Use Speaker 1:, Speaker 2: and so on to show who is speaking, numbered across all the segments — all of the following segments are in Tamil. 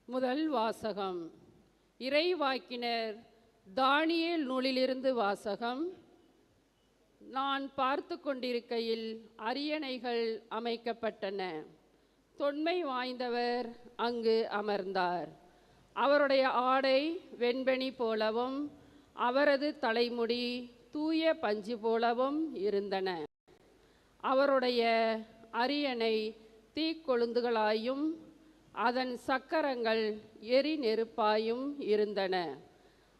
Speaker 1: முதல் வாசகம். இறைவாக்கினர் தானியேல் நூலிலிருந்து வாசகம். நான் பார்த்து கொண்டிருக்கையில் அரியணைகள் அமைக்கப்பட்டன. தொன்மை வாய்ந்தவர் அங்கு அமர்ந்தார். அவருடைய ஆடை வெண்பனி போலவும் அவரது தலைமுடி தூய பஞ்சு போலவும் இருந்தன. அவருடைய அரியணை தீக்கொழுந்துகளாயும் அதன் சக்கரங்கள் எரி நெருப்பாயும் இருந்தன.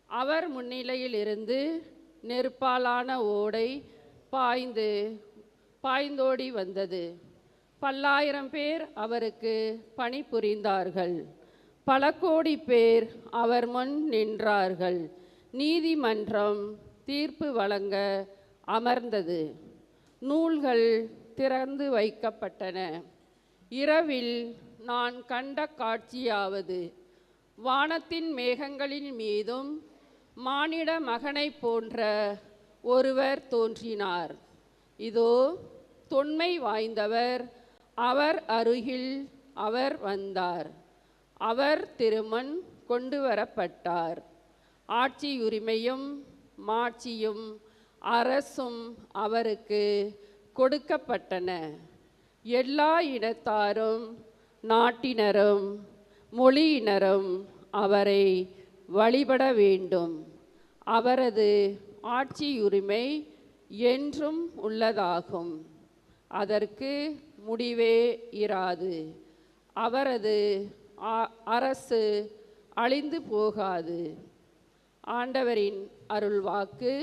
Speaker 1: அவர் முன்னிலையில் இருந்து நெருப்பாலான ஓடை பாய்ந்தோடி வந்தது. 10,000 பேர் அவருக்கு பணிபுரிந்தார்கள். பல கோடி பேர் அவர் முன் நின்றார்கள். நீதிமன்றம் தீர்ப்பு வழங்க அமர்ந்தது. நூல்கள் திறந்து வைக்கப்பட்டன. இரவில் நான் கண்ட காட்சியாவது, வானத்தின் மேகங்களின் மீதும் மானிட மகனைப் போன்ற ஒருவர் தோன்றினார். இதோ தொன்மை வாய்ந்தவர் அவர் அருகில் அவர் வந்தார். அவர் திருமண் கொண்டு வரப்பட்டார். ஆட்சியுரிமையும் மாட்சியும் அரசும் அவருக்கு கொடுக்கப்பட்டன. எல்லா இனத்தாரும் நாட்டினரும் மொழியினரும் அவரை வழிபட வேண்டும். அவரது ஆட்சியுரிமை என்றும் உள்ளதாகும். அதற்கு முடிவே இராது. அவரது அரசு அழிந்து போகாது. ஆண்டவரின் அருள்வாக்கு.